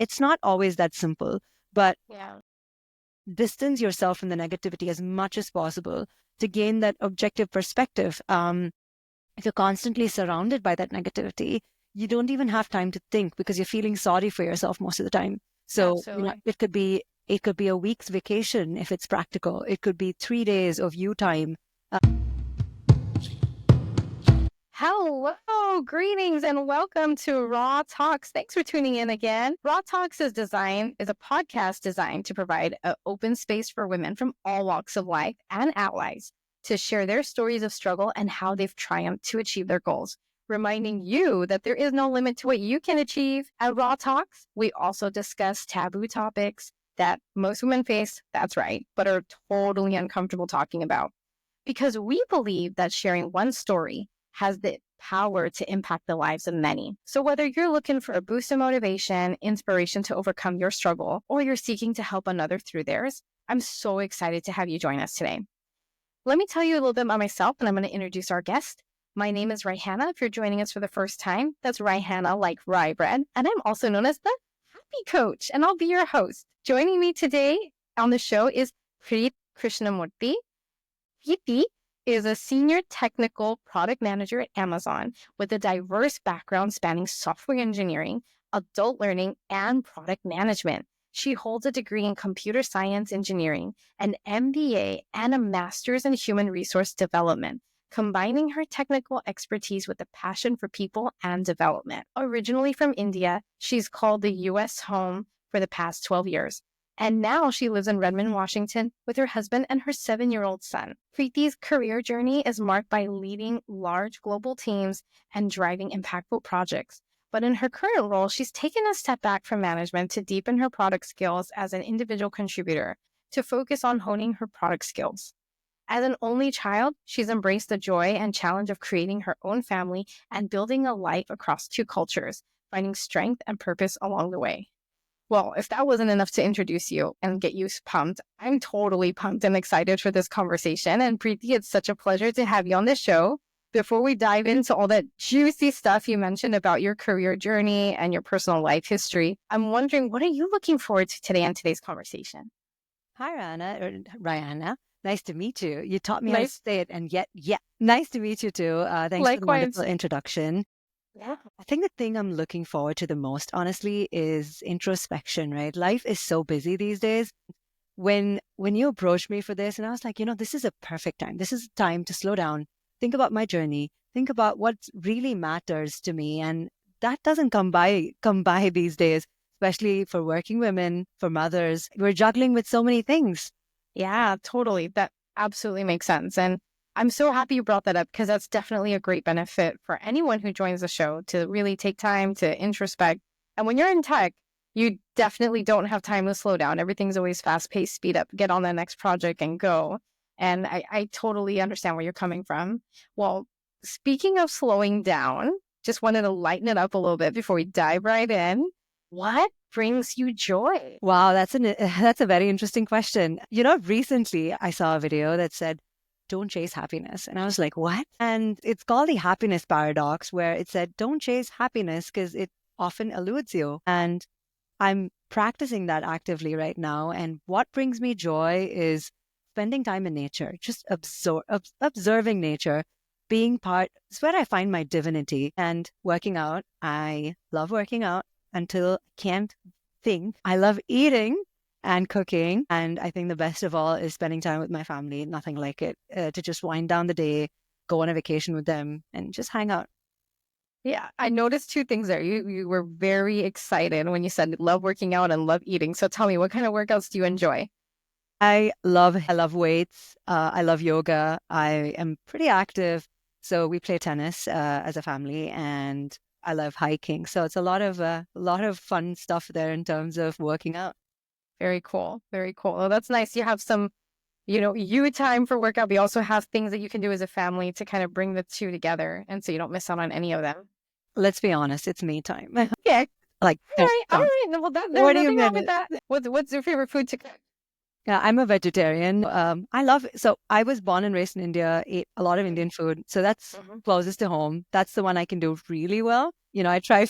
It's not always that simple, but Yeah. distance yourself from the negativity as much as possible to gain that objective perspective. If you're constantly surrounded by that negativity, you don't even have time to think because you're feeling sorry for yourself most of the time. So, Absolutely. it could be a week's vacation if it's practical. It could be 3 days of you time. Hello, greetings, and welcome to Raw Talks. Thanks for tuning in again. Raw Talks is a podcast designed to provide an open space for women from all walks of life and allies to share their stories of struggle and how they've triumphed to achieve their goals, reminding you that there is no limit to what you can achieve. At Raw Talks, we also discuss taboo topics that most women face, that's right, but are totally uncomfortable talking about. Because we believe that sharing one story has the power to impact the lives of many. So whether you're looking for a boost of motivation, inspiration to overcome your struggle, or you're seeking to help another through theirs, I'm so excited to have you join us today. Let me tell you a little bit about myself, and I'm going to introduce our guest. My name is Raihana. If you're joining us for the first time, that's Raihana like rye bread. And I'm also known as the Happy Coach, and I'll be your host. Joining me today on the show is Preethi Krishnamurthy. Preethi is a senior technical product manager at Amazon with a diverse background spanning software engineering, adult learning, and product management. She holds a degree in computer science engineering, an MBA, and a master's in human resource development, combining her technical expertise with a passion for people and development. Originally from India, she's called the U.S. home for the past 12 years. And now she lives in Redmond, Washington with her husband and her 7-year-old son. Preethi's career journey is marked by leading large global teams and driving impactful projects. But in her current role, she's taken a step back from management to deepen her product skills as an individual contributor to focus on honing her product skills. As an only child, she's embraced the joy and challenge of creating her own family and building a life across 2 cultures, finding strength and purpose along the way. Well, if that wasn't enough to introduce you and get you pumped, I'm totally pumped and excited for this conversation. And Preethi, it's such a pleasure to have you on the show. Before we dive into all that juicy stuff you mentioned about your career journey and your personal life history, I'm wondering, what are you looking forward to today on today's conversation? Hi, Rihanna. Nice to meet you. You taught me how to Nice. say it, and yet, yeah, nice to meet you too. Thanks for the wonderful Likewise. introduction. Yeah. I think the thing I'm looking forward to the most, honestly, is introspection, right? Life is so busy these days. When you approached me for this, and I was like, this is a perfect time. This is time to slow down, think about my journey, think about what really matters to me. And that doesn't come by these days, especially for working women, for mothers. We're juggling with so many things. Yeah, totally. That absolutely makes sense. And I'm so happy you brought that up because that's definitely a great benefit for anyone who joins the show to really take time to introspect. And when you're in tech, you definitely don't have time to slow down. Everything's always fast paced, speed up, get on the next project and go. And I totally understand where you're coming from. Well, speaking of slowing down, just wanted to lighten it up a little bit before we dive right in. What brings you joy? Wow, that's a very interesting question. Recently I saw a video that said, "Don't chase happiness," and I was like, "What?" And it's called the happiness paradox, where it said, "Don't chase happiness because it often eludes you." And I'm practicing that actively right now. And what brings me joy is spending time in nature, just observing nature, being part. It's where I find my divinity. And working out, I love working out until I can't think. I love eating and cooking. And I think the best of all is spending time with my family. Nothing like it to just wind down the day, go on a vacation with them, and just hang out. Yeah, I noticed 2 things there. You were very excited when you said love working out and love eating. So tell me, what kind of workouts do you enjoy? I love weights. I love yoga. I am pretty active. So we play tennis as a family, and I love hiking. So it's a lot of fun stuff there in terms of working out. Very cool. Very cool. Oh, that's nice. You have some, you time for workout, but you also have things that you can do as a family to kind of bring the 2 together. And so you don't miss out on any of them. Let's be honest, it's me time. Okay. Like, All full right. All stop. right. Well, there's What do you nothing wrong with mean? that. What's your favorite food to cook? Yeah, I'm a vegetarian. So I was born and raised in India, ate a lot of Indian food. So that's Mhm. closest to home. That's the one I can do really well. I try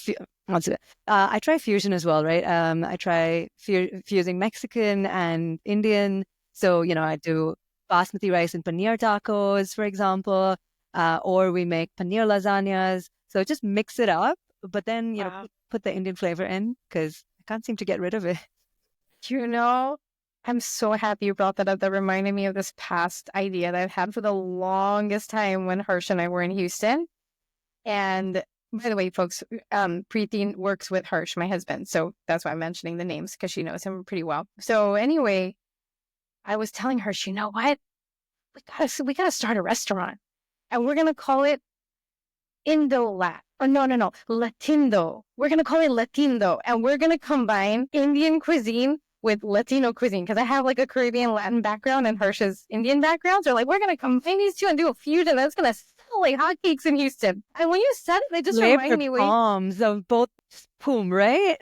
Lots of it. I try fusion as well, right? I try fusing Mexican and Indian. So, I do basmati rice and paneer tacos, for example, or we make paneer lasagnas. So just mix it up, but then, Wow. put the Indian flavor in because I can't seem to get rid of it. You know, I'm so happy you brought that up. That reminded me of this past idea that I've had for the longest time when Hirsch and I were in Houston. And by the way, folks, Preethi works with Hirsch, my husband. So that's why I'm mentioning the names because she knows him pretty well. So anyway, I was telling her, you know what? We gotta start a restaurant, and we're gonna call it Indo-Lat. Or no, Latindo. We're gonna call it Latindo, and we're gonna combine Indian cuisine with Latino cuisine because I have like a Caribbean Latin background and Hirsch's Indian background. So like we're gonna combine these two and do a fusion that's gonna sell like hotcakes in Houston. And when you said it, it just reminded Flavor me. Wait, bombs of both boom, right?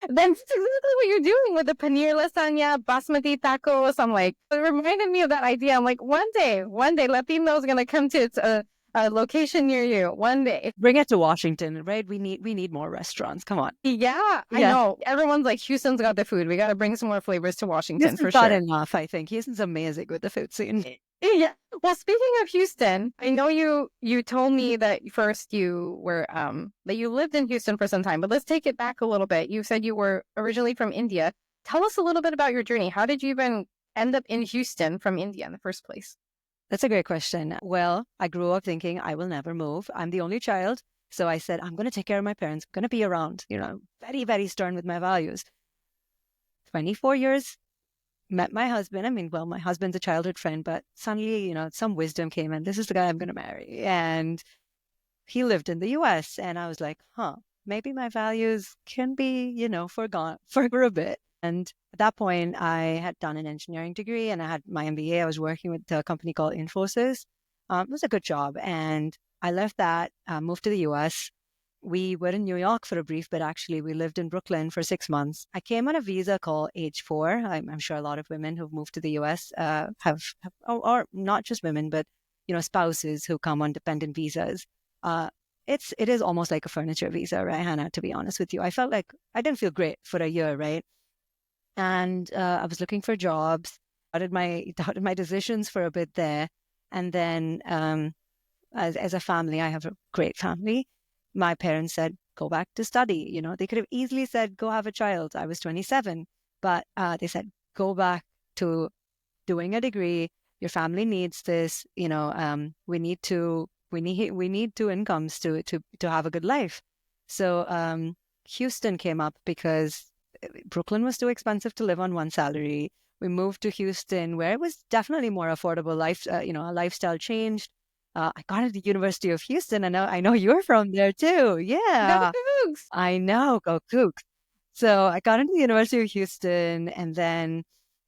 that's exactly what you're doing with the paneer lasagna, basmati tacos. I'm like, it reminded me of that idea. I'm like, one day, Latino's gonna come to a location near you. One day. Bring it to Washington, right? We need more restaurants. Come on. Yeah, I Yeah. know. Everyone's like, Houston's got the food. We got to bring some more flavors to Washington for Houston's not sure. enough, I think. Houston's amazing with the food scene. Yeah. Well, speaking of Houston, I know you told me that first you were that you lived in Houston for some time, but let's take it back a little bit. You said you were originally from India. Tell us a little bit about your journey. How did you even end up in Houston from India in the first place? That's a great question. Well, I grew up thinking I will never move. I'm the only child. So I said, I'm going to take care of my parents. I'm going to be around, very, very stern with my values. 24 years, met my husband. I mean, well, my husband's a childhood friend, but suddenly, some wisdom came in. This is the guy I'm going to marry. And he lived in the US. And I was like, maybe my values can be, forgone for a bit. And at that point, I had done an engineering degree and I had my MBA. I was working with a company called Infosys. It was a good job. And I left that, moved to the US. We were in New York for a brief bit, actually. We lived in Brooklyn for 6 months. I came on a visa called H4. I'm sure a lot of women who've moved to the US have or not just women, but, spouses who come on dependent visas. Uh, it is almost like a furniture visa, right, Hannah, to be honest with you. I felt like I didn't feel great for a year, right? And I was looking for jobs, doubted my decisions for a bit there. And then as a family, I have a great family. My parents said, go back to study. They could have easily said, go have a child. I was 27, but they said, go back to doing a degree. Your family needs this. We need two incomes to have a good life. So Houston came up because Brooklyn was too expensive to live on one salary. We moved to Houston, where it was definitely more affordable life. A lifestyle changed. I got into the University of Houston. I know you're from there too. Go Yeah, Cougs! I know. Go Cougs. So I got into the University of Houston, and then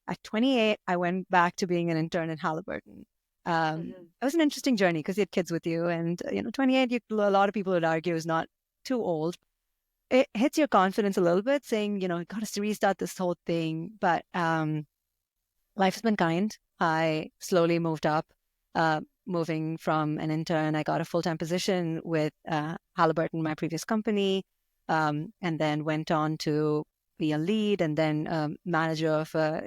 at 28, I went back to being an intern at Halliburton. It was an interesting journey because you had kids with you, and 28, a lot of people would argue is not too old. It hits your confidence a little bit, saying, got to restart this whole thing. But life has been kind. I slowly moved up, moving from an intern. I got a full-time position with Halliburton, my previous company, and then went on to be a lead and then manager of a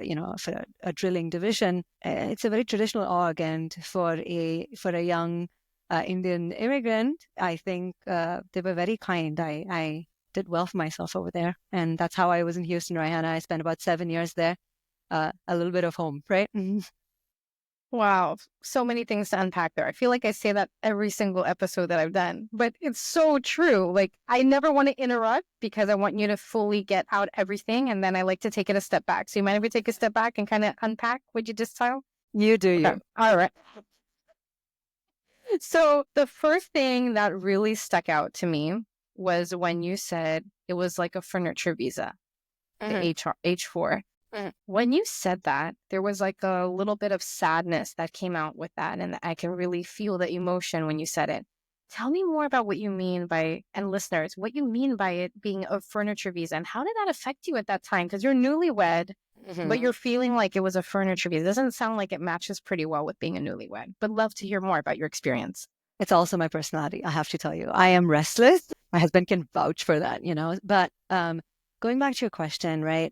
drilling division. It's a very traditional org, and for a young Indian immigrant, I think they were very kind. I did well for myself over there, and that's how I was in Houston, Rihanna. I spent about 7 years there. A little bit of home, right? Wow, so many things to unpack there. I feel like I say that every single episode that I've done, but it's so true. Like, I never want to interrupt because I want you to fully get out everything. And then I like to take it a step back. So you mind if we take a step back and kind of unpack what you just said? You do Okay. you. All right. So the first thing that really stuck out to me was when you said it was like a furniture visa, the H4. When you said that, there was like a little bit of sadness that came out with that. And I can really feel the emotion when you said it. Tell me more about what you mean by, and listeners, what you mean by it being a furniture visa and how did that affect you at that time? Because you're newlywed, but you're feeling like it was a furniture visa. It doesn't sound like it matches pretty well with being a newlywed, but love to hear more about your experience. It's also my personality, I have to tell you. I am restless. my husband can vouch for that, But going back to your question, right?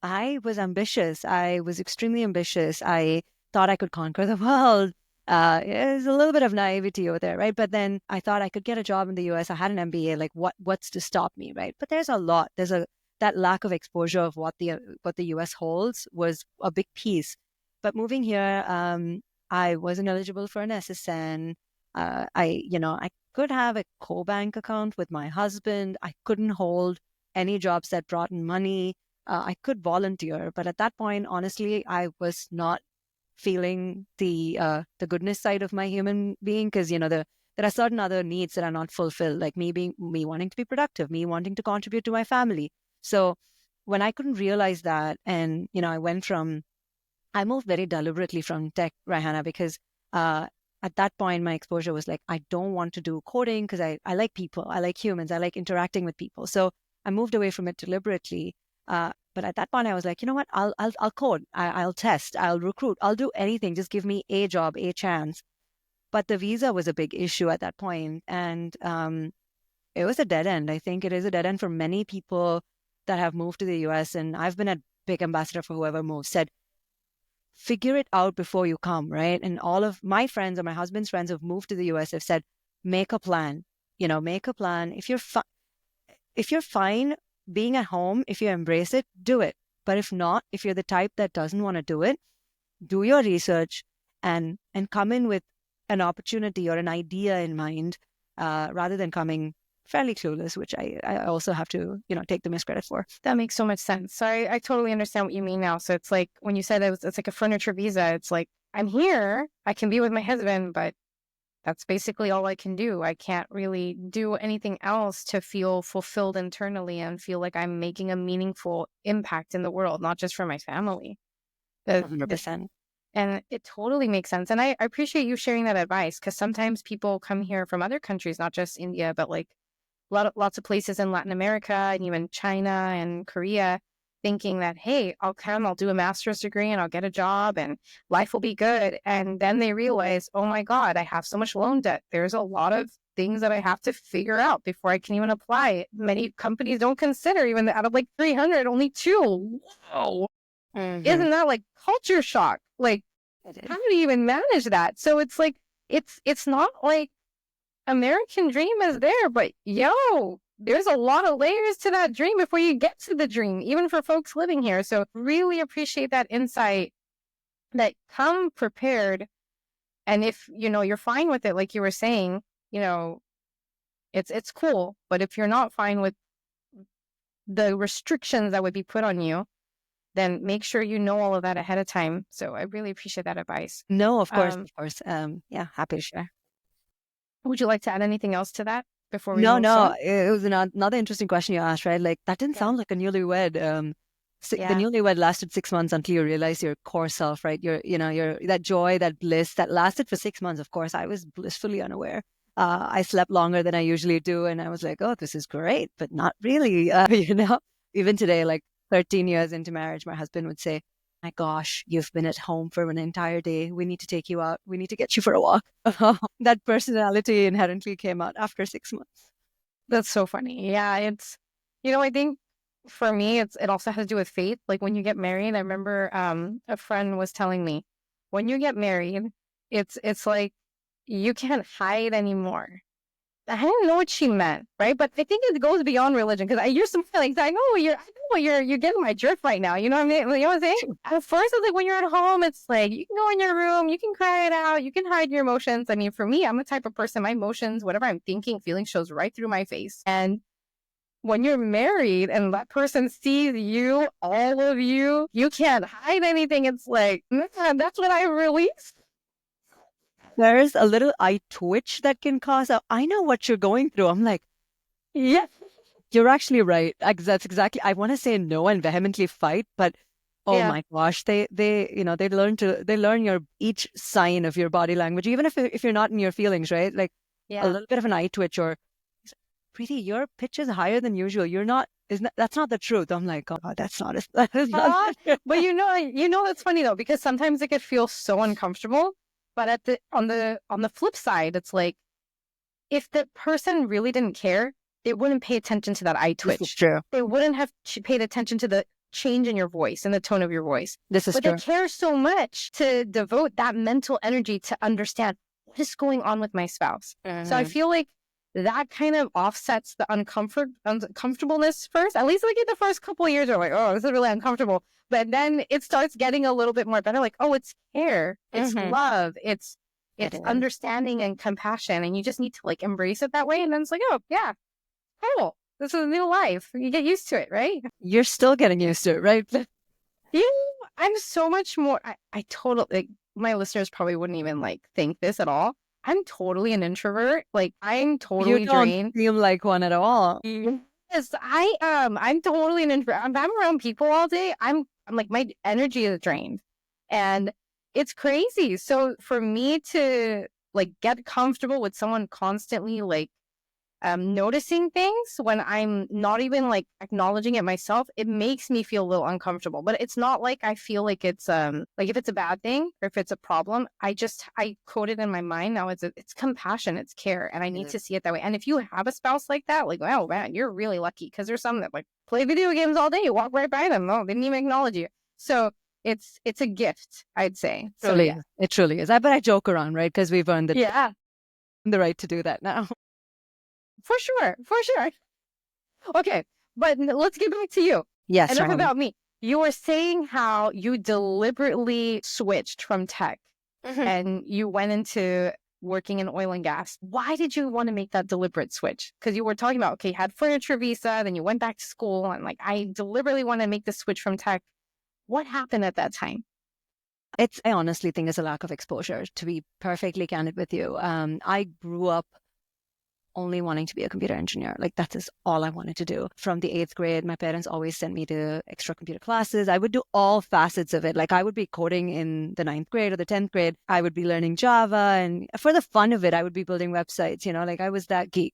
I was ambitious. I was extremely ambitious. I thought I could conquer the world. There's a little bit of naivety over there, right? But then I thought I could get a job in the US. I had an MBA. Like, what's to stop me, right? But there's a lot. There's a that lack of exposure of what the US holds was a big piece. But moving here, I wasn't eligible for an SSN. I could have a co-bank account with my husband. I couldn't hold any jobs that brought in money. I could volunteer, but at that point, honestly, I was not feeling the goodness side of my human being, because there are certain other needs that are not fulfilled, like me wanting to be productive, me wanting to contribute to my family. So when I couldn't realize that, and I moved very deliberately from tech, Rahana, because at that point my exposure was like, I don't want to do coding because I like people, I like humans, I like interacting with people. So I moved away from it deliberately. But at that point, I was like, you know what? I'll code. I'll test. I'll recruit. I'll do anything. Just give me a job, a chance. But the visa was a big issue at that point, and it was a dead end. I think it is a dead end for many people that have moved to the US. And I've been a big ambassador for whoever moves. Said, figure it out before you come, right? And all of my friends or my husband's friends who've moved to the US have said, make a plan. Make a plan. If you're fine being at home, if you embrace it, do it. But if not, if you're the type that doesn't want to do it, do your research and come in with an opportunity or an idea in mind, rather than coming fairly clueless, which I also have to, take the miscredit for. That makes so much sense. So I totally understand what you mean now. So it's like when you said it's like a furniture visa, it's like, I'm here, I can be with my husband, but that's basically all I can do. I can't really do anything else to feel fulfilled internally and feel like I'm making a meaningful impact in the world, not just for my family. 100%. And it totally makes sense. And I appreciate you sharing that advice, because sometimes people come here from other countries, not just India, but like lots of places in Latin America and even China and Korea, thinking that, hey, I'll do a master's degree and I'll get a job and life will be good. And then they realize, oh my God, I have so much loan debt. There's a lot of things that I have to figure out before I can even apply. Many companies don't consider, even out of like 300, only 2. Whoa. Mm-hmm. Isn't that like culture shock? Like, how do you even manage that? So it's like, it's not like American dream is there, but there's a lot of layers to that dream before you get to the dream, even for folks living here. So really appreciate that insight, that come prepared. And if, you're fine with it, like you were saying, it's cool. But if you're not fine with the restrictions that would be put on you, then make sure you know all of that ahead of time. So I really appreciate that advice. No, of course. Yeah, happy to share. Would you like to add anything else to that before we No, move on? it was another interesting question you asked, right? Like, that didn't sound like a newlywed. The newlywed lasted 6 months until you realize your core self, right? Your that joy, that bliss that lasted for 6 months. Of course, I was blissfully unaware. I slept longer than I usually do, and I was like, oh, this is great, but not really. Even today, like 13 years into marriage, my husband would say, my gosh, you've been at home for an entire day. We need to take you out. We need to get you for a walk. That personality inherently came out after 6 months. That's so funny. Yeah, it's, I think for me, it also has to do with faith. Like when you get married, I remember a friend was telling me, when you get married, it's like you can't hide anymore. I didn't know what she meant, right? But I think it goes beyond religion, because you're some like, I know you're getting my drift right now. You know what I mean? You know what I'm saying? At first, it's like when you're at home, it's like you can go in your room, you can cry it out, you can hide your emotions. I mean, for me, I'm the type of person, my emotions, whatever I'm thinking, feeling, shows right through my face. And when you're married and that person sees you, all of you, you can't hide anything. It's like, man, that's what I release. There's a little eye twitch that can cause I know what you're going through. I'm like, yeah, you're actually right. That's exactly, I want to say no and vehemently fight, but oh my gosh, they learn your each sign of your body language, even if you're not in your feelings, right? Like a little bit of an eye twitch, or Preethi, your pitch is higher than usual. That's not the truth. I'm like, oh God, that's not But that's funny though, because sometimes it could feel so uncomfortable. But on the flip side, it's like, if the person really didn't care, they wouldn't pay attention to that eye This is twitch. true. They wouldn't have paid attention to the change in your voice and the tone of your voice. This is But they true. care so much to devote that mental energy to understand what is going on with my spouse. So I feel like that kind of offsets the uncomfortableness first. At least like in the first couple of years, you're like, oh, this is really uncomfortable. But then it starts getting a little bit more better. Like, oh, it's care, it's love, it's understanding and compassion, and you just need to like embrace it that way. And then it's like, oh yeah, cool. This is a new life. You get used to it, right? You're still getting used to it, right? Yeah, I'm so much more. I totally like my listeners probably wouldn't even like think this at all. I'm totally an introvert. Like I'm You totally don't drained. seem like one at all. Yes, I am. I'm totally an introvert. If I'm around people all day, I'm like my energy is drained, and it's crazy. So for me to like get comfortable with someone constantly like noticing things when I'm not even like acknowledging it myself, it makes me feel a little uncomfortable. But it's not like I feel like it's like if it's a bad thing or if it's a problem, I code it in my mind now. It's compassion, it's care, and I need to see it that way. And if you have a spouse like that, like wow, man, you're really lucky because there's some that like play video games all day, you walk right by them, oh, they didn't even acknowledge you. So it's a gift, I'd say. So Truly, yeah, it truly is. But I joke around, right? Because we've earned yeah, the right to do that now. for sure, for sure. Okay, but let's get back to you. Yes, Enough Ryan. about me. You were saying how you deliberately switched from tech and you went into working in oil and gas. Why did you want to make that deliberate switch? Because you were talking about, okay, you had furniture visa, then you went back to school, and like, I deliberately want to make the switch from tech. What happened at that time? I honestly think it's a lack of exposure, to be perfectly candid with you. I grew up only wanting to be a computer engineer. Like that is all I wanted to do. From the 8th grade, my parents always sent me to extra computer classes. I would do all facets of it. Like I would be coding in the 9th grade or the 10th grade. I would be learning Java. And for the fun of it, I would be building websites, like I was that geek.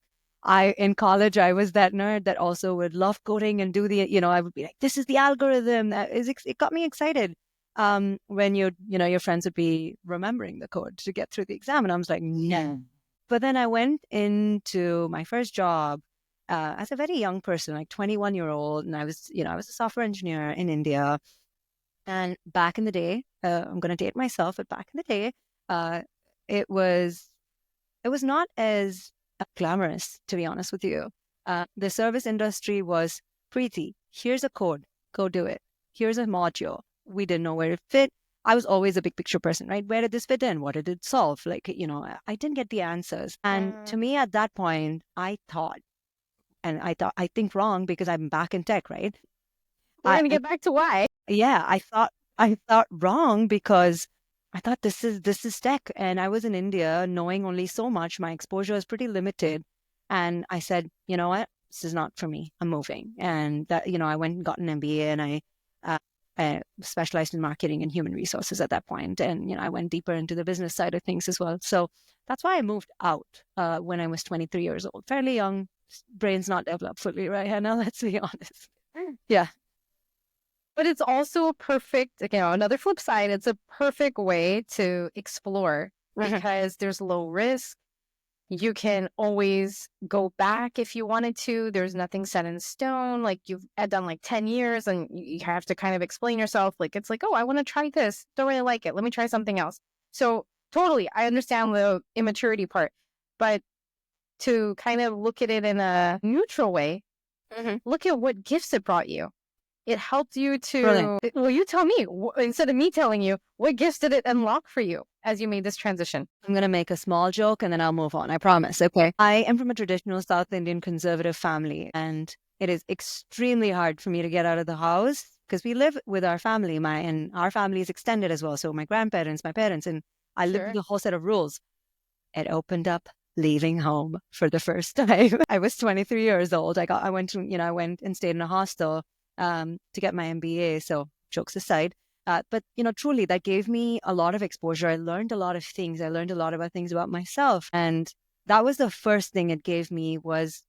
In college, I was that nerd that also would love coding and do I would be like, this is the algorithm. It got me excited. When your friends would be remembering the code to get through the exam. And I was like, no. But then I went into my first job as a very young person, like 21-year-old, and I was a software engineer in India. And back in the day, I'm going to date myself, but back in the day, uh, it was it was not as glamorous, to be honest with you. The service industry was Preethi. Here's a code, go do it. Here's a module. We didn't know where it fit. I was always a big picture person, right? Where did this fit in? What did it solve? Like, I didn't get the answers. And to me at that point, I think wrong because I'm back in tech, right? We're going to get back to why. Yeah, I thought wrong because I thought this is tech, and I was in India knowing only so much. My exposure is pretty limited, and I said, you know what, this is not for me. I'm moving, and that I went and got an MBA, and uh, I specialized in marketing and human resources at that point, and I went deeper into the business side of things as well. So that's why I moved out when I was 23 years old, fairly young, brain's not developed fully, right, Hannah? Let's be honest. Yeah. But it's also a perfect, another flip side, it's a perfect way to explore because there's low risk. You can always go back if you wanted to. There's nothing set in stone. Like you've done like 10 years and you have to kind of explain yourself. Like, it's like, oh, I want to try this. Don't really like it. Let me try something else. So totally, I understand the immaturity part, but to kind of look at it in a neutral way, look at what gifts it brought you. It helped you to, Brilliant. well, you tell me, instead of me telling you, what gifts did it unlock for you as you made this transition? I'm going to make a small joke and then I'll move on. I promise. Okay. I am from a traditional South Indian conservative family, and it is extremely hard for me to get out of the house because we live with our family. And our family is extended as well. So my grandparents, my parents, and I live with a whole set of rules. It opened up leaving home for the first time. I was 23 years old. I went and stayed in a hostel to get my MBA. So jokes aside, but truly that gave me a lot of exposure. I learned a lot of things. I learned a lot about things about myself, and that was the first thing it gave me, was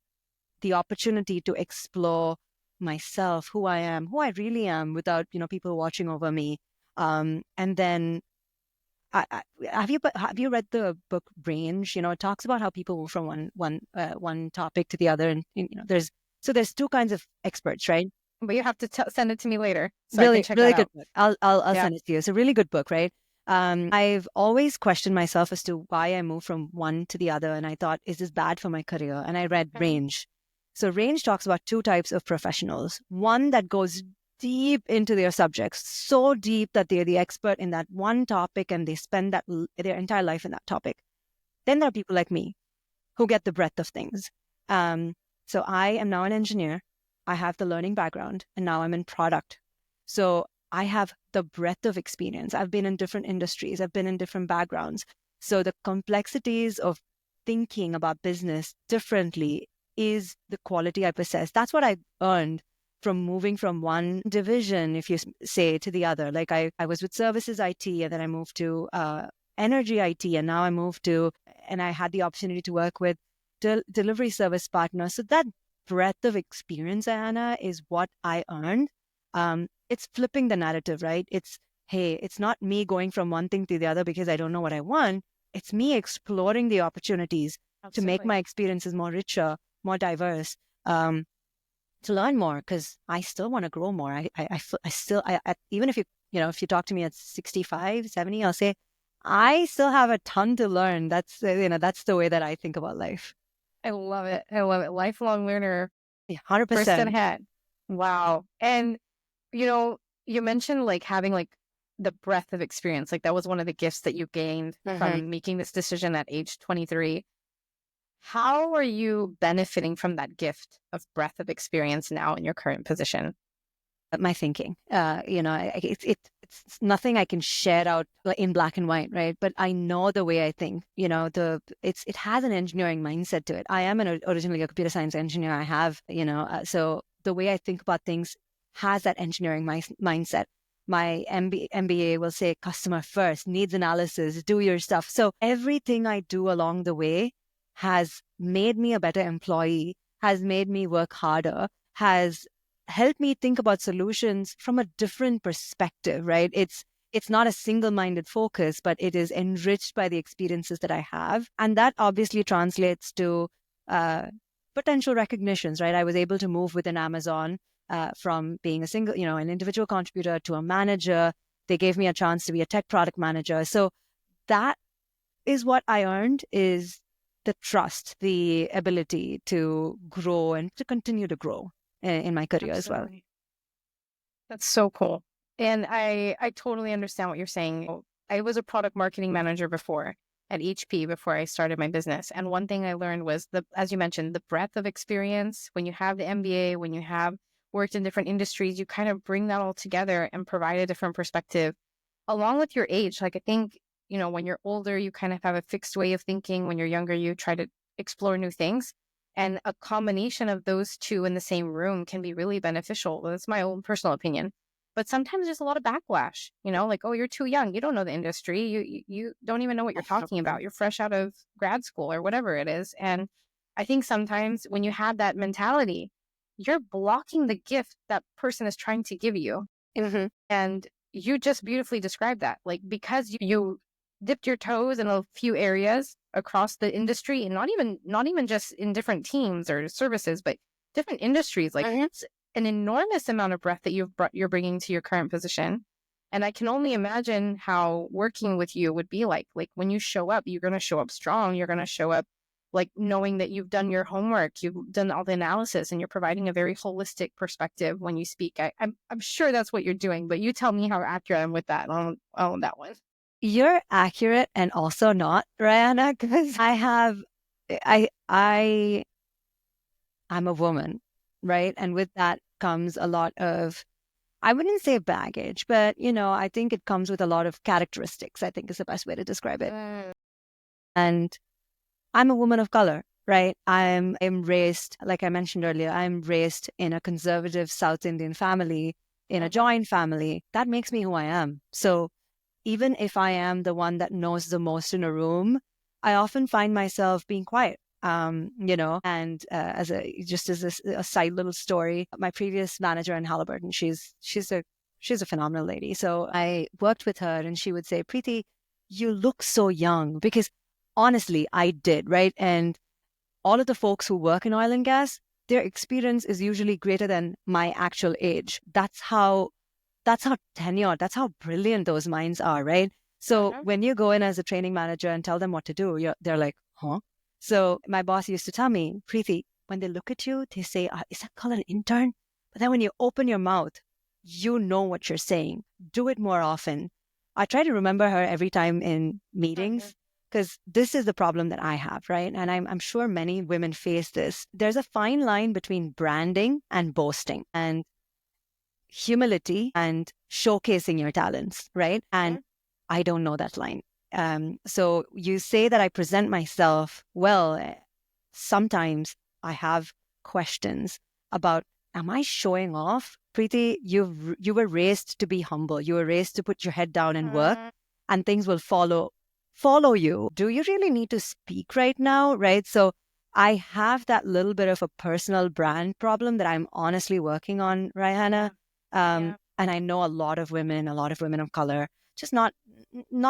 the opportunity to explore myself, who I am, who I really am, without people watching over me. And then have you read the book Range? It talks about how people move from one topic to the other, and there's two kinds of experts, right? But you have to send it to me later so I can Really, check that really good out. book. I'll Yeah. send it to you. It's a really good book, right? I've always questioned myself as to why I moved from one to the other, and I thought, is this bad for my career? And I read Okay. Range. So Range talks about two types of professionals. One that goes deep into their subjects, so deep that they're the expert in that one topic and they spend their entire life in that topic. Then there are people like me who get the breadth of things. Um, so I am now an engineer. I have the learning background, and now I'm in product. So I have the breadth of experience. I've been in different industries, I've been in different backgrounds. So the complexities of thinking about business differently is the quality I possess. That's what I earned from moving from one division, if you say, to the other. Like I was with services IT, and then I moved to energy IT, and now I moved to, and I had the opportunity to work with delivery service partners. So that breadth of experience, Anna, is what I earned. It's flipping the narrative, right? Hey, it's not me going from one thing to the other because I don't know what I want. It's me exploring the opportunities to make Absolutely. my experiences more richer, more diverse, to learn more, because I still want to grow more. I still, even if if you talk to me at 65, 70, I'll say, I still have a ton to learn. That's the way that I think about life. I love it. I love it. Lifelong learner, Yeah, first 100%. ahead. Wow. And you know, you mentioned like having like the breadth of experience. Like that was one of the gifts that you gained Mhm. from making this decision at age 23. How are you benefiting from that gift of breadth of experience now in your current position? My thinking. It's nothing I can share out in black and white, right? But I know the way I think. It has an engineering mindset to it. I am originally a computer science engineer. I have, so the way I think about things has that engineering mindset. My MBA will say customer first, needs analysis, do your stuff. So everything I do along the way has made me a better employee, has made me work harder, has help me think about solutions from a different perspective, right? It's not a single-minded focus, but it is enriched by the experiences that I have. And that obviously translates to uh, potential recognitions, right? I was able to move within Amazon from being an individual contributor to a manager. They gave me a chance to be a tech product manager. So that is what I earned, is the trust, the ability to grow and to continue to grow in my career as well. Absolutely. That's so cool. And I totally understand what you're saying. I was a product marketing manager before at HP before I started my business. And one thing I learned was as you mentioned, the breadth of experience. When you have the MBA, when you have worked in different industries, you kind of bring that all together and provide a different perspective along with your age. Like I think, when you're older, you kind of have a fixed way of thinking. When you're younger, you try to explore new things. And a combination of those two in the same room can be really beneficial. That's my own personal opinion. But sometimes there's a lot of backlash, like, oh, you're too young. You don't know the industry. You don't even know what you're talking about. You're fresh out of grad school or whatever it is. And I think sometimes when you have that mentality, you're blocking the gift that person is trying to give you. Hmm. And you just beautifully described that. Like, because you dipped your toes in a few areas across the industry, and not even just in different teams or services, but different industries. Like, Hmm. it's an enormous amount of breadth that you're bringing to your current position. And I can only imagine how working with you would be like. Like when you show up, you're going to show up strong. You're going to show up like knowing that you've done your homework, you've done all the analysis, and you're providing a very holistic perspective when you speak. I'm sure that's what you're doing, but you tell me how accurate I'm with that on that one. You're accurate and also not, Rihanna, because I I'm a woman, right? And with that comes a lot of, I wouldn't say baggage, but I think it comes with a lot of characteristics, I think is the best way to describe it. Mm. And I'm a woman of color, right? I'm raised, like I mentioned earlier, I'm raised in a conservative South Indian family, in a Uh-huh. joint family. That makes me who I am. So even if I am the one that knows the most in a room, I often find myself being quiet. And as a side little story, my previous manager in Halliburton, she's a phenomenal lady. So I worked with her, and she would say, Preethi, you look so young. Because honestly, I did, right? And all of the folks who work in oil and gas, their experience is usually greater than my actual age. That's how tenured, that's how brilliant those minds are, right? So when you go in as a training manager and tell them what to do, they're like, huh? So my boss used to tell me, Preethi, when they look at you, they say, is that called an intern? But then when you open your mouth, you know what you're saying. Do it more often. I try to remember her every time in meetings because this is the problem that I have, right? And I'm sure many women face this. There's a fine line between branding and boasting. And humility and showcasing your talents, right? And I don't know that line. So you say that I present myself well. Sometimes I have questions about, am I showing off? Preeti, you were raised to be humble. You were raised to put your head down and work, and things will follow you. Do you really need to speak right now? Right. So I have that little bit of a personal brand problem that I'm honestly working on, Raihana. And I know a lot of women of color, just not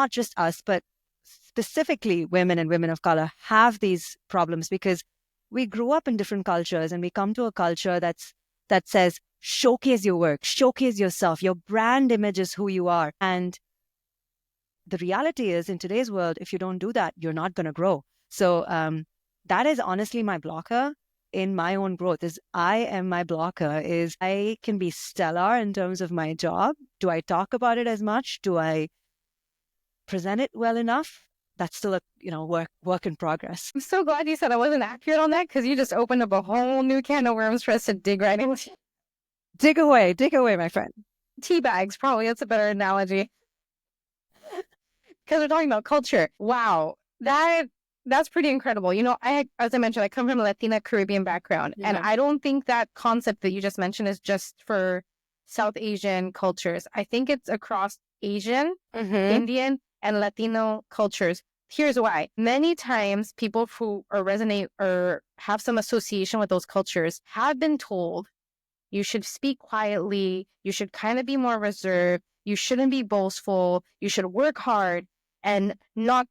just us, but specifically women and women of color have these problems because we grew up in different cultures and we come to a culture that says showcase your work, showcase yourself, your brand image is who you are. And the reality is in today's world, if you don't do that, you're not going to grow. So that is honestly my blocker in my own growth. Is I am my blocker is I can be stellar in terms of my job. Do I talk about it as much? Do I present it well enough? That's still a work in progress. I'm so glad you said I wasn't accurate on that because you just opened up a whole new can of worms for us to dig right into. Dig away, my friend. Tea bags, probably. That's a better analogy. Because we're talking about culture. Wow. That's pretty incredible. As I mentioned, I come from a Latina Caribbean background. Yeah. And I don't think that concept that you just mentioned is just for South Asian cultures. I think it's across Asian, Indian, and Latino cultures. Here's why. Many times people who resonate or have some association with those cultures have been told you should speak quietly, you should kind of be more reserved, you shouldn't be boastful, you should work hard and not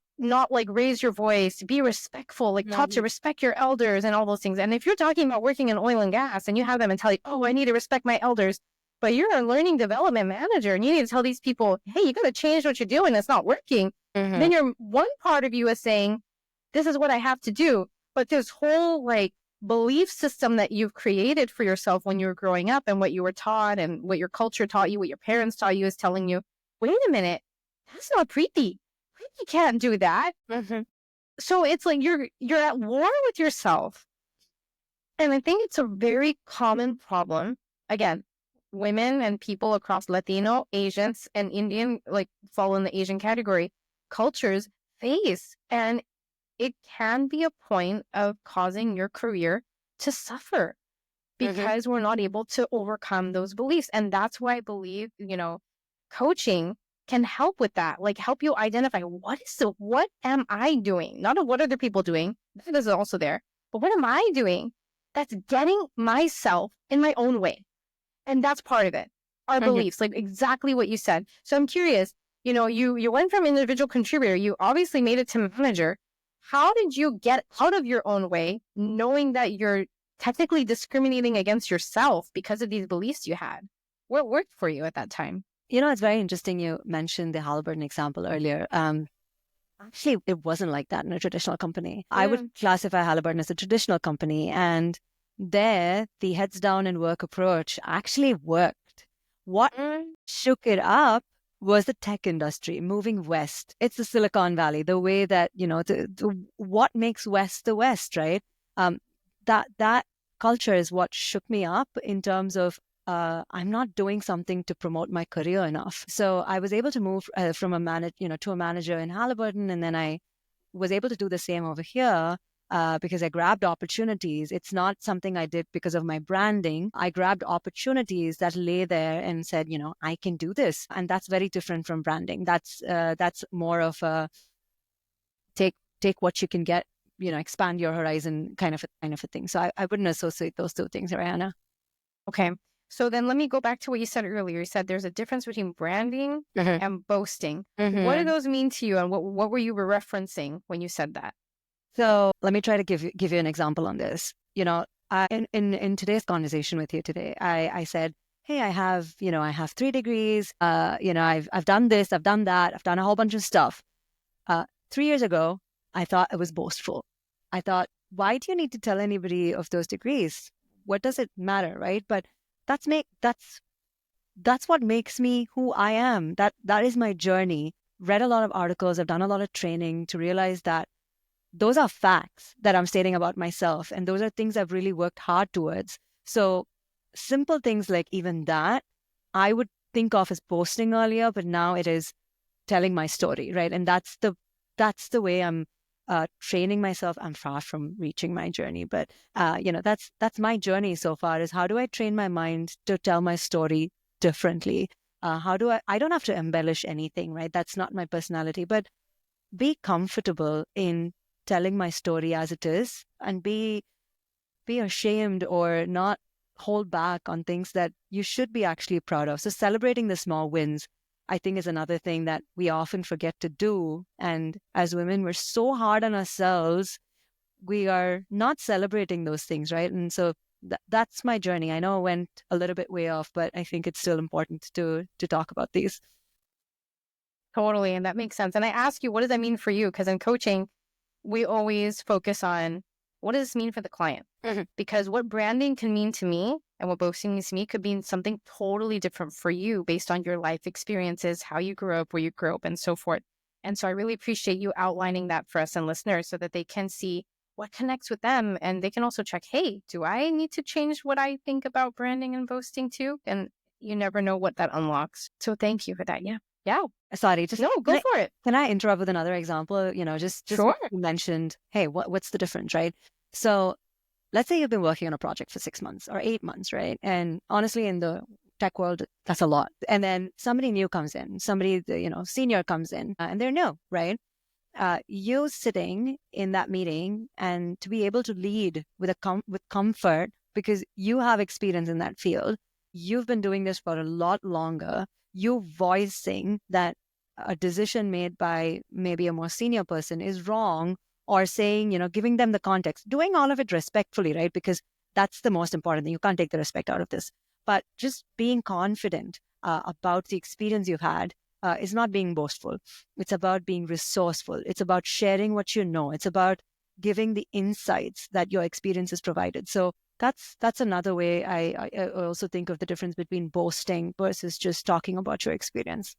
like raise your voice, be respectful, like taught to respect your elders and all those things. And if you're talking about working in oil and gas and you have them and tell you, oh, I need to respect my elders, but you're a learning development manager and you need to tell these people, hey, you got to change what you're doing. It's not working. Then one part of you is saying, this is what I have to do. But this whole belief system that you've created for yourself when you were growing up and what you were taught and what your culture taught you, what your parents taught you is telling you, wait a minute, that's not Preethi. Preethi can't do that. So it's like you're at war with yourself. And I think it's a very common problem. Again, women and people across Latino, Asians, and Indian, fall in the Asian category, cultures face. And it can be a point of causing your career to suffer because we're not able to overcome those beliefs. And that's why I believe, coaching can help with that, help you identify what am I doing? Not what other people doing. That is also there. But what am I doing that's getting myself in my own way? And that's part of it. Our beliefs, exactly what you said. So I'm curious, you went from individual contributor, you obviously made it to manager. How did you get out of your own way, knowing that you're technically discriminating against yourself because of these beliefs you had? What worked for you at that time? It's very interesting you mentioned the Halliburton example earlier. Actually, it wasn't like that in a traditional company. I would classify Halliburton as a traditional company. And there, the heads down and work approach actually worked. What shook it up was the tech industry moving west. It's the Silicon Valley, the way that, what makes West the West, right? That culture is what shook me up in terms of I'm not doing something to promote my career enough. So I was able to move from to a manager in Halliburton, and then I was able to do the same over here because I grabbed opportunities. It's not something I did because of my branding. I grabbed opportunities that lay there and said, I can do this, and that's very different from branding. That's more of a take what you can get, expand your horizon kind of a thing. So I wouldn't associate those two things, Ariana. Okay. So then let me go back to what you said earlier. You said there's a difference between branding and boasting. What do those mean to you, and what were you referencing when you said that? So let me try to give you an example on this. In today's conversation with you today, I said, hey, I have 3 degrees. I've done this, I've done that, I've done a whole bunch of stuff. 3 years ago, I thought it was boastful. I thought, why do you need to tell anybody of those degrees? What does it matter, right? But that's make that's what makes me who I am. That is my journey. Read a lot of articles, I've done a lot of training to realize that those are facts that I'm stating about myself. And those are things I've really worked hard towards. So simple things like even that, I would think of as boasting earlier, but now it is telling my story, right? And that's the way I'm training myself. I'm far from reaching my journey, but that's my journey so far. Is how do I train my mind to tell my story differently? How do I don't have to embellish anything, right? That's not my personality, but be comfortable in telling my story as it is, and be ashamed or not hold back on things that you should be actually proud of. So celebrating the small wins, I think, is another thing that we often forget to do. And as women, we're so hard on ourselves. We are not celebrating those things, right? And so that's my journey. I know I went a little bit way off, but I think it's still important to talk about these. Totally. And that makes sense. And I ask you, what does that mean for you? Because in coaching, we always focus on what does this mean for the client? Because what branding can mean to me and what boasting means to me could mean something totally different for you based on your life experiences, how you grew up, where you grew up, and so forth. And so I really appreciate you outlining that for us and listeners so that they can see what connects with them. And they can also check, hey, do I need to change what I think about branding and boasting too? And you never know what that unlocks. So thank you for that. Yeah. Yeah. Sorry, just No, go for it. can I interrupt with another example? Just Sure. you mentioned, hey, what's the difference, right? So let's say you've been working on a project for 6 months or 8 months, right? And honestly, in the tech world, that's a lot. And then somebody new comes in, somebody, senior comes in, and they're new, right? You sitting in that meeting and to be able to lead with with comfort because you have experience in that field. You've been doing this for a lot longer. You voicing that a decision made by maybe a more senior person is wrong, or saying, giving them the context, doing all of it respectfully, right? Because that's the most important thing. You can't take the respect out of this. But just being confident about the experience you've had is not being boastful. It's about being resourceful. It's about sharing what you know. It's about giving the insights that your experience has provided. So that's another way I also think of the difference between boasting versus just talking about your experience.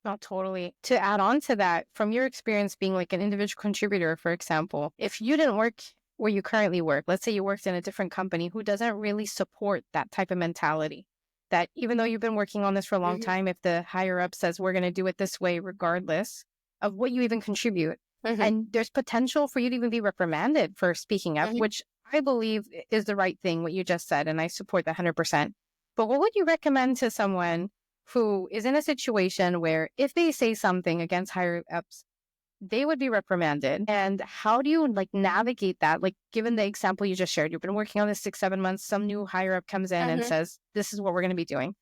Not totally. To add on to that, from your experience being like an individual contributor, for example, if you didn't work where you currently work, let's say you worked in a different company who doesn't really support that type of mentality, that even though you've been working on this for a long time, if the higher up says we're going to do it this way, regardless of what you even contribute, and there's potential for you to even be reprimanded for speaking up, which I believe is the right thing, what you just said, and I support that 100%. But what would you recommend to someone who is in a situation where if they say something against higher ups, they would be reprimanded? And how do you navigate that? Like, given the example you just shared, you've been working on this 6, 7 months, some new higher up comes in and says, this is what we're going to be doing.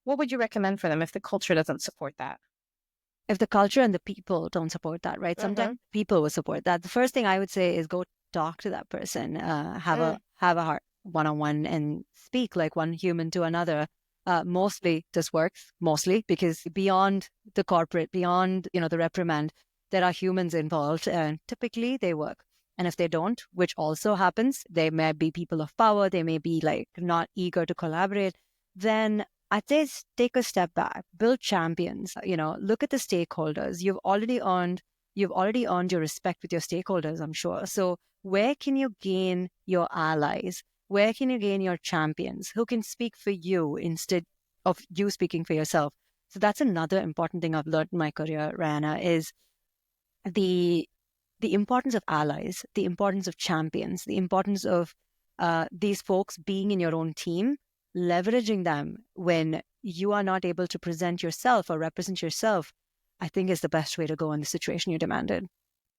What would you recommend for them if the culture doesn't support that? If the culture and the people don't support that, right? Sometimes people will support that. The first thing I would say is go talk to that person, have a heart one-on-one and speak like one human to another. Mostly this works, mostly because beyond the corporate, beyond, the reprimand, there are humans involved and typically they work. And if they don't, which also happens, they may be people of power, they may be not eager to collaborate, then I'd say take a step back, build champions, look at the stakeholders. You've already earned your respect with your stakeholders, I'm sure. So where can you gain your allies? Where can you gain your champions who can speak for you instead of you speaking for yourself? So that's another important thing I've learned in my career, Rihanna, is the the importance of allies, the importance of champions, the importance of these folks being in your own team, leveraging them when you are not able to present yourself or represent yourself, I think is the best way to go in the situation you demanded.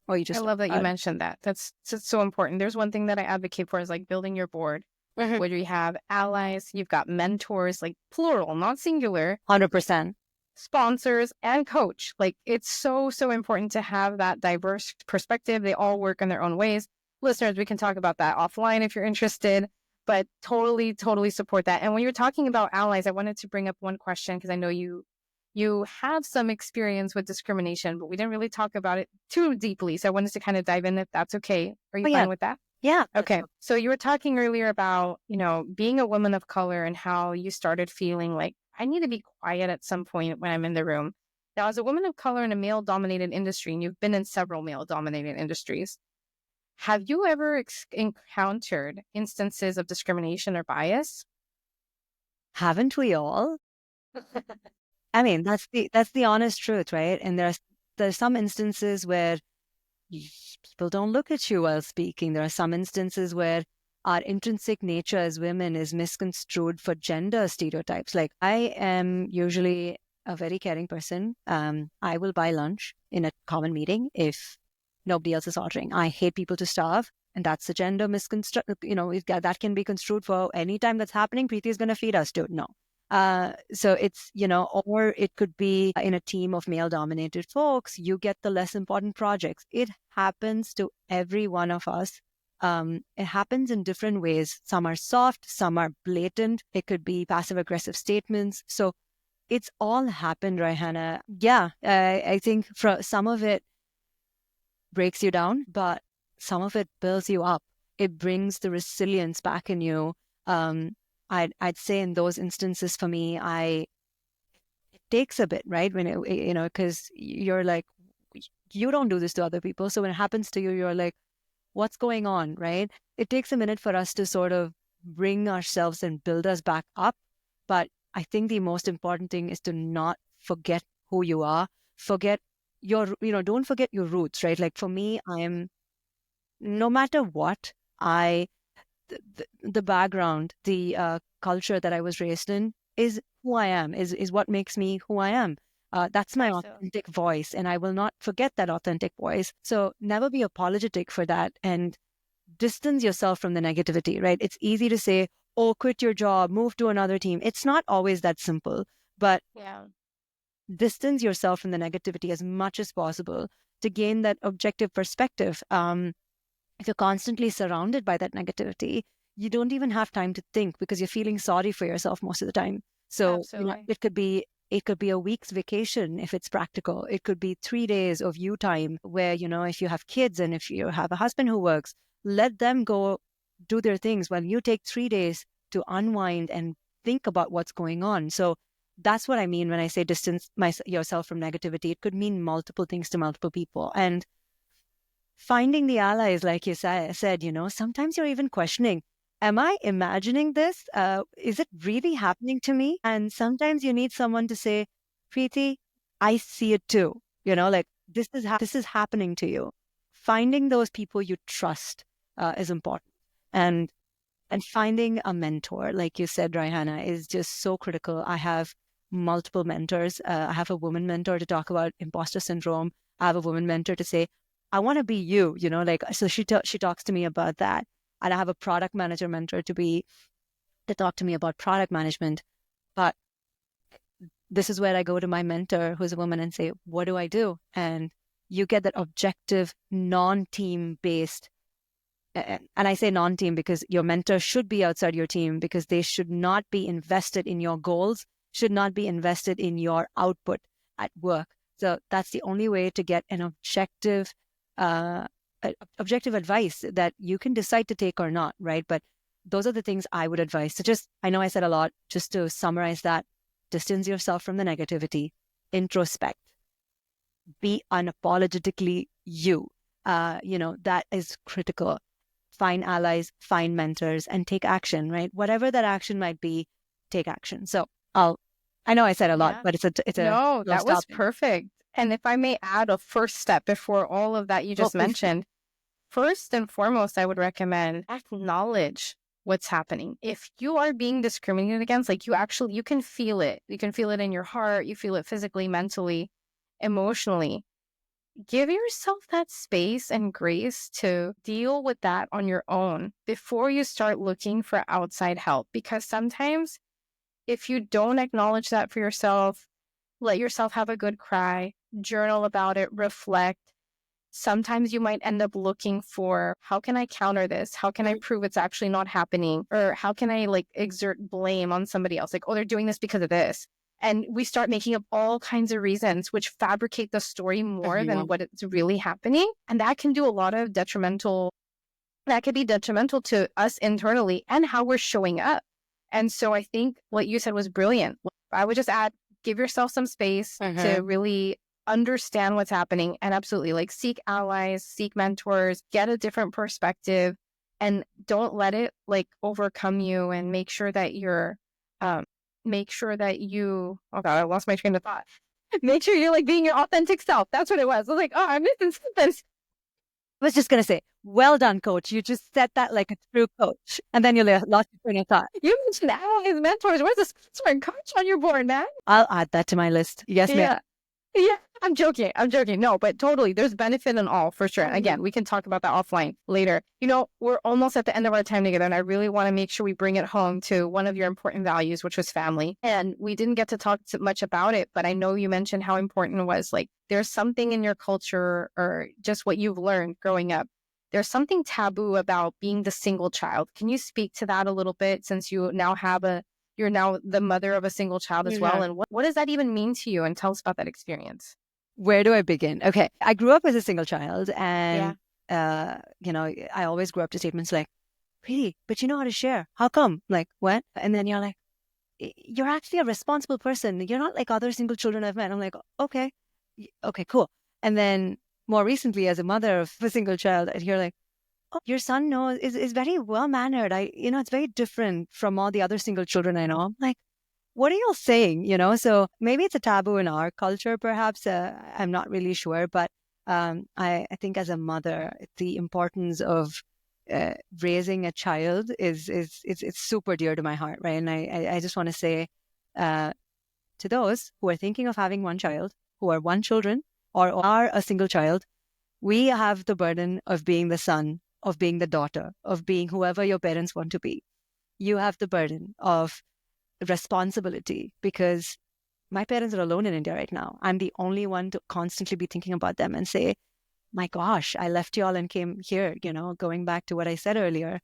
Or you I just love that you mentioned that. That's so important. There's one thing that I advocate for is building your board. Mhm. where you have allies, you've got mentors, like plural, not singular, 100%. sponsors, and coach. Like it's so, so important to have that diverse perspective. They all work in their own ways. Listeners, we can talk about that offline if you're interested, but totally, totally support that. And when you're talking about allies, I wanted to bring up one question because I know you have some experience with discrimination, but we didn't really talk about it too deeply. So I wanted to kind of dive in if that's okay. Are you Oh, yeah. fine with that? Yeah. Okay. So you were talking earlier about, being a woman of color and how you started feeling like I need to be quiet at some point when I'm in the room. Now, as a woman of color in a male dominated industry, and you've been in several male dominated industries, have you ever encountered instances of discrimination or bias? Haven't we all? I mean, that's the honest truth, right? And there's some instances where y- people don't look at you while speaking. There are some instances where our intrinsic nature as women is misconstrued for gender stereotypes. Like I am usually a very caring person. I will buy lunch in a common meeting if nobody else is ordering. I hate people to starve. And that's a gender misconstruct. That can be construed for any time that's happening. Preeti is going to feed us too. No. So it's, or it could be in a team of male dominated folks, you get the less important projects. It happens to every one of us. It happens in different ways. Some are soft, some are blatant. It could be passive aggressive statements. So it's all happened, Raihana. Yeah, I think for some of it breaks you down, but some of it builds you up. It brings the resilience back in you. Um, I'd say in those instances for me, it takes a bit, right? When because you're like, you don't do this to other people. So when it happens to you, you're like, what's going on, right? It takes a minute for us to sort of bring ourselves and build us back up. But I think the most important thing is to not forget who you are. Forget don't forget your roots, right? Like for me, no matter what, the background, the culture that I was raised in is who I am, is what makes me who I am. That's my Absolutely. authentic voice, and I will not forget that authentic voice. So never be apologetic for that and distance yourself from the negativity, right? It's easy to say, oh, quit your job, move to another team. It's not always that simple, but Yeah. distance yourself from the negativity as much as possible to gain that objective perspective. If you're constantly surrounded by that negativity, you don't even have time to think because you're feeling sorry for yourself most of the time. So, Absolutely. it could be a week's vacation if it's practical. It could be 3 days of you time where, if you have kids and if you have a husband who works, let them go do their things while you take 3 days to unwind and think about what's going on. So that's what I mean when I say distance yourself from negativity. It could mean multiple things to multiple people. And finding the allies, like you said, sometimes you're even questioning, am I imagining this? Is it really happening to me? And sometimes you need someone to say, Preeti, I see it too. Like this is happening to you. Finding those people you trust is important. And and finding a mentor, like you said, Raihana, is just so critical. I have multiple mentors. I have a woman mentor to talk about imposter syndrome. I have a woman mentor to say, I want to be you, like, so she talks to me about that. And I have a product manager mentor to talk to me about product management. But this is where I go to my mentor, who's a woman, and say, what do I do? And you get that objective, non-team based, and I say non-team because your mentor should be outside your team because they should not be invested in your goals, should not be invested in your output at work. So that's the only way to get an uh, objective advice that you can decide to take or not, right? But those are the things I would advise. So I know I said a lot, just to summarize that, distance yourself from the negativity, introspect, be unapologetically you. That is critical. Find allies, find mentors, and take action, right? Whatever that action might be, take action. So I know I said a lot, Yeah. but it's a No, close that was topic. perfect. And if I may add a first step before all of that you Oh, just please. mentioned, first and foremost, I would recommend acknowledge what's happening. If you are being discriminated against, like you can feel it. You can feel it in your heart. You feel it physically, mentally, emotionally. give yourself that space and grace to deal with that on your own before you start looking for outside help. Because sometimes if you don't acknowledge that for yourself, let yourself have a good cry, journal about it, reflect. Sometimes you might end up looking for, how can I counter this? How can I prove it's actually not happening? Or how can I like exert blame on somebody else? Like, oh, they're doing this because of this. And we start making up all kinds of reasons, which fabricate the story more than what it's really happening. And that can do a lot of that could be detrimental to us internally and how we're showing up. And so I think what you said was brilliant. I would just add, give yourself some space to really understand what's happening, and absolutely like seek allies, seek mentors, get a different perspective, and don't let it like overcome you, and make sure that oh God, I lost my train of thought. Make sure you're like being your authentic self. That's what it was. I was like, oh, I'm missing something. I was just going to say, well done, coach. You just said that like a true coach. And then you lost your train of thought. You mentioned allies, mentors. Where's the sponsor and coach on your board, man? I'll add that to my list. Yes, ma'am. Yeah, I'm joking. No, but totally. There's benefit in all, for sure. Again, we can talk about that offline later. You know, we're almost at the end of our time together, and I really want to make sure we bring it home to one of your important values, which was family. And we didn't get to talk much about it, but I know you mentioned how important it was. Like, there's something in your culture, or just what you've learned growing up, there's something taboo about being the single child. Can you speak to that a little bit, since you're now the mother of a single child as well? And what does that even mean to you? And tell us about that experience. Where do I begin? Okay. I grew up as a single child, and, I always grew up to statements like, Preethi, but you know how to share. How come? Like, what? And then you're like, you're actually a responsible person. You're not like other single children I've met. I'm like, okay, cool. And then more recently, as a mother of a single child, and you're like, oh, your son is very well mannered. It's very different from all the other single children I know. I'm like, what are you all saying? So maybe it's a taboo in our culture, perhaps. I'm not really sure, but I think as a mother, the importance of raising a child it's super dear to my heart, right? And I just want to say to those who are thinking of having one child, who are one children, or are a single child, we have the burden of being the son, of being the daughter, of being whoever your parents want to be. You have the burden of responsibility, because my parents are alone in India right now. I'm the only one to constantly be thinking about them and say, my gosh, I left y'all and came here, going back to what I said earlier.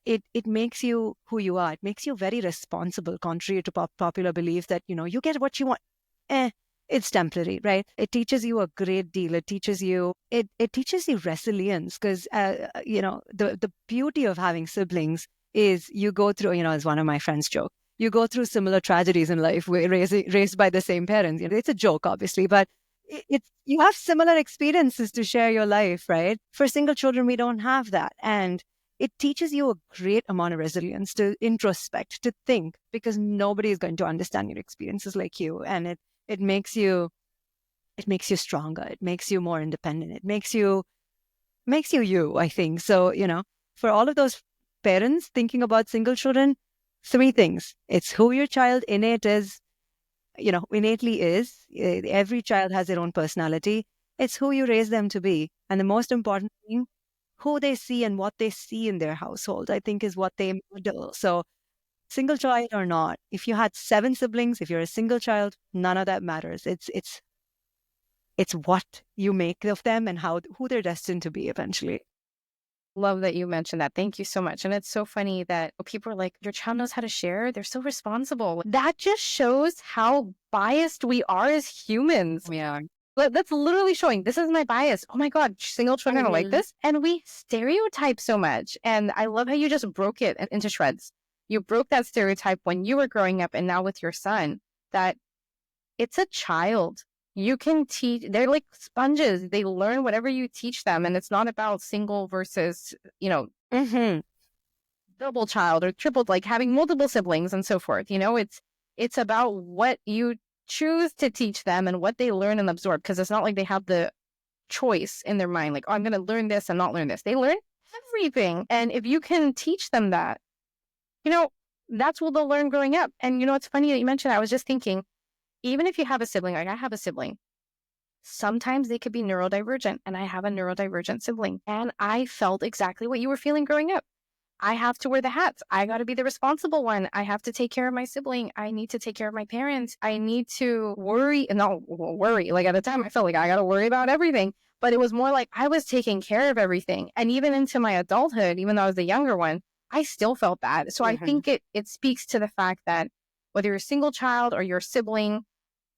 It makes you who you are. It makes you very responsible, contrary to popular belief that, you get what you want. It's temporary, right? It teaches you a great deal. It teaches you resilience, because, the beauty of having siblings is you go through, as one of my friends joke, you go through similar tragedies in life, raised by the same parents. It's a joke, obviously, but you have similar experiences to share your life, right? For single children, we don't have that. And it teaches you a great amount of resilience to introspect, to think, because nobody is going to understand your experiences like you. And it makes you stronger. It makes you more independent. It makes you you, I think. So, for all of those parents thinking about single children, 3 things. It's who your child innately is. Every child has their own personality. It's who you raise them to be. And the most important thing, who they see and what they see in their household, I think, is what they model. So single child or not, if you had 7 siblings, if you're a single child, none of that matters. It's what you make of them and who they're destined to be eventually. Love that you mentioned that. Thank you so much. And it's so funny that people are like, your child knows how to share. They're so responsible. That just shows how biased we are as humans. We are. That's literally showing, this is my bias. Oh my God, single children are like this. And we stereotype so much. And I love how you just broke it into shreds. You broke that stereotype when you were growing up, and now with your son, that it's a child. You can teach, they're like sponges. They learn whatever you teach them. And it's not about single versus, double child or triple, like having multiple siblings and so forth. It's about what you choose to teach them and what they learn and absorb. Because it's not like they have the choice in their mind, like, oh, I'm going to learn this and not learn this. They learn everything. And if you can teach them that, that's what they'll learn growing up. And it's funny that you mentioned that. I was just thinking, even if you have a sibling, like I have a sibling, Sometimes they could be neurodivergent, and I have a neurodivergent sibling, and I felt exactly what you were feeling growing up. I have to wear the hats. I got to be the responsible one. I have to take care of my sibling. I need to take care of my parents. I need to not worry. Like at the time, I felt like I got to worry about everything. But it was more like I was taking care of everything. And even into my adulthood, even though I was the younger one, I still felt bad. So I Mm-hmm. think it speaks to the fact that whether you're a single child or you're a sibling,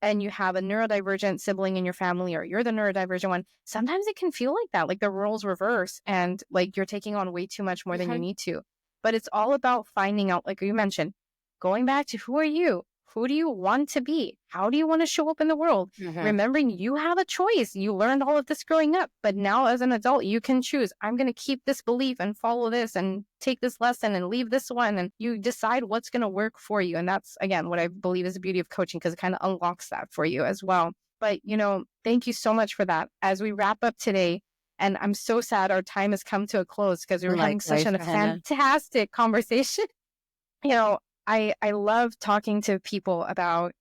and you have a neurodivergent sibling in your family, or you're the neurodivergent one, sometimes it can feel like that, like the roles reverse and like you're taking on way too much more than you need to. But it's all about finding out, like you mentioned, going back to who are you? Who do you want to be? How do you want to show up in the world? Mm-hmm. Remembering you have a choice. You learned all of this growing up, but now as an adult, you can choose. I'm going to keep this belief and follow this and take this lesson and leave this one. And you decide what's going to work for you. And that's, again, what I believe is the beauty of coaching, because it kind of unlocks that for you as well. But, thank you so much for that. As we wrap up today, and I'm so sad our time has come to a close because we were having such Likewise, a Hannah. fantastic conversation. you know, I love talking to people about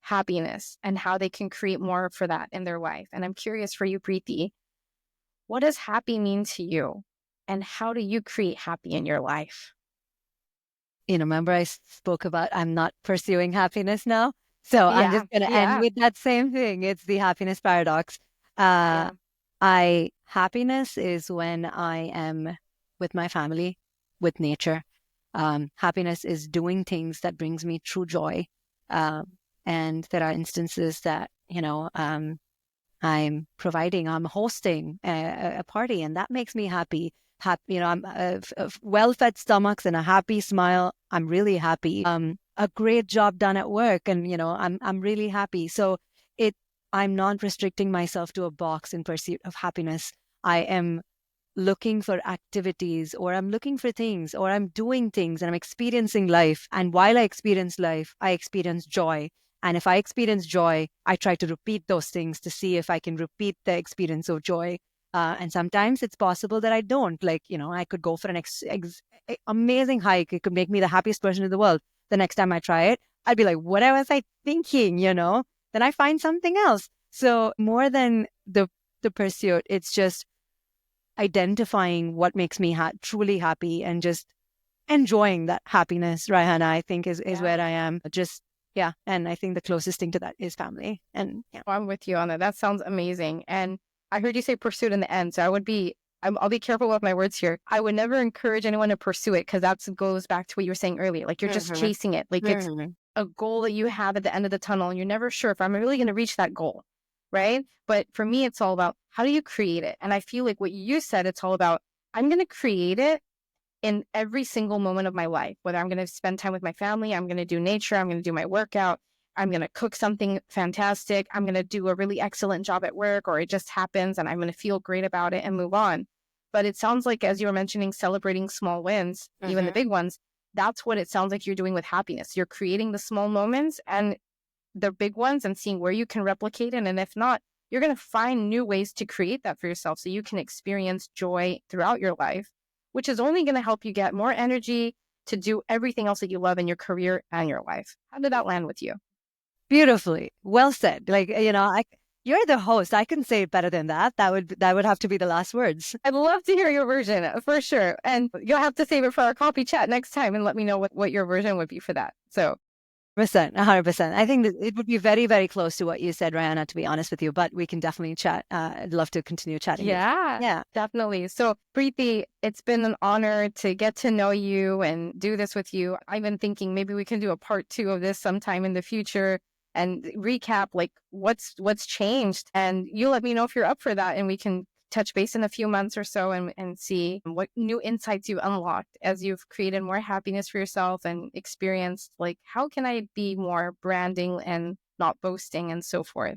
happiness and how they can create more for that in their life. And I'm curious for you, Preethi, what does happy mean to you? And how do you create happy in your life? Remember I spoke about I'm not pursuing happiness now. So I'm Yeah, just going to end yeah, with that same thing. It's the happiness paradox. Uh, yeah, Happiness is when I am with my family, with nature. Happiness is doing things that brings me true joy. Um, and there are instances that, I'm hosting a party, and that makes me happy. I'm well-fed stomachs and a happy smile. I'm really happy. A great job done at work, and I'm really happy. So it, I'm not restricting myself to a box in pursuit of happiness. I am looking for activities, or I'm looking for things, or I'm doing things, and I'm experiencing life. And while I experience life, I experience joy. And if I experience joy, I try to repeat those things to see if I can repeat the experience of joy. And sometimes it's possible that I don't. Like, I could go for an amazing hike. It could make me the happiest person in the world. The next time I try it, I'd be like, what was I thinking? Then I find something else. So more than the pursuit, it's just identifying what makes me truly happy and just enjoying that happiness, Raihana, I think is yeah. where I am. Just, yeah. And I think the closest thing to that is family. And yeah. I'm with you on that. That sounds amazing. And I heard you say pursuit in the end. So I'll be careful with my words here. I would never encourage anyone to pursue it, because that goes back to what you were saying earlier. Like you're just Mm-hmm. chasing it. Like it's Mm-hmm. a goal that you have at the end of the tunnel, and you're never sure if I'm really going to reach that goal. Right. But for me, it's all about how do you create it? And I feel like what you said, it's all about I'm going to create it in every single moment of my life, whether I'm going to spend time with my family, I'm going to do nature, I'm going to do my workout, I'm going to cook something fantastic, I'm going to do a really excellent job at work, or it just happens and I'm going to feel great about it and move on. But it sounds like, as you were mentioning, celebrating small wins, even the Mm-hmm. big ones, that's what it sounds like you're doing with happiness. You're creating the small moments and the big ones and seeing where you can replicate it. And if not, you're going to find new ways to create that for yourself so you can experience joy throughout your life, which is only going to help you get more energy to do everything else that you love in your career and your life. How did that land with you? Beautifully. Well said. Like, you're the host. I couldn't say it better than that. That would have to be the last words. I'd love to hear your version for sure. And you'll have to save it for our coffee chat next time and let me know what your version would be for that. So 100%. I think that it would be very, very close to what you said, Rihanna, to be honest with you, but we can definitely chat. I'd love to continue chatting with you. yeah, Yeah. definitely. So, Preethi, it's been an honor to get to know you and do this with you. I've been thinking maybe we can do a part two of this sometime in the future and recap like what's changed. And you let me know if you're up for that, and we can touch base in a few months or so and see what new insights you unlocked as you've created more happiness for yourself and experienced like how can I be more branding and not boasting and so forth.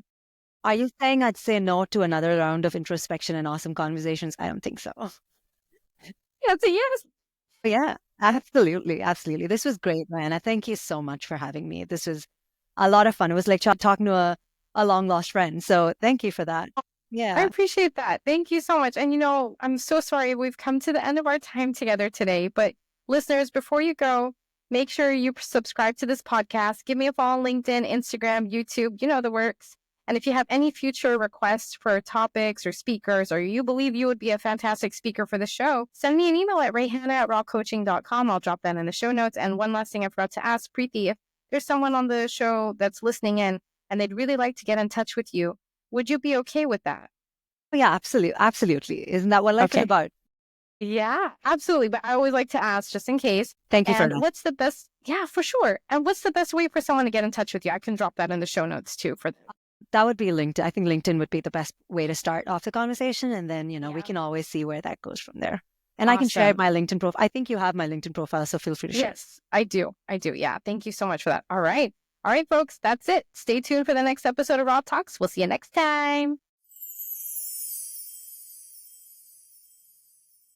Are you saying I'd say no to another round of introspection and awesome conversations? I don't think so. Yeah, it's a yes. Yeah, absolutely. Absolutely. This was great, Rihanna. Thank you so much for having me. This was a lot of fun. It was like talking to a long lost friend. So thank you for that. I Yeah. appreciate that. Thank you so much. And I'm so sorry we've come to the end of our time together today. But listeners, before you go, make sure you subscribe to this podcast. Give me a follow on LinkedIn, Instagram, YouTube, the works. And if you have any future requests for topics or speakers, or you believe you would be a fantastic speaker for the show, send me an email at rayhanna@rawcoaching.com. I'll drop that in the show notes. And one last thing I forgot to ask, Preethi, if there's someone on the show that's listening in and they'd really like to get in touch with you, would you be okay with that? Oh, yeah, absolutely. Absolutely. Isn't that what life is Okay. about? Yeah, absolutely. But I always like to ask just in case. Thank you for And that. what's the best? Yeah, for sure. And what's the best way for someone to get in touch with you? I can drop that in the show notes too for That would be LinkedIn. I think LinkedIn would be the best way to start off the conversation. And then, we Yeah. can always see where that goes from there. And I can share Awesome. my LinkedIn profile. I think you have my LinkedIn profile, so feel free to share. Yes, I do. I do. Yeah. Thank you so much for that. All right. All right, folks. That's it. Stay tuned for the next episode of Raw Talks. We'll see you next time.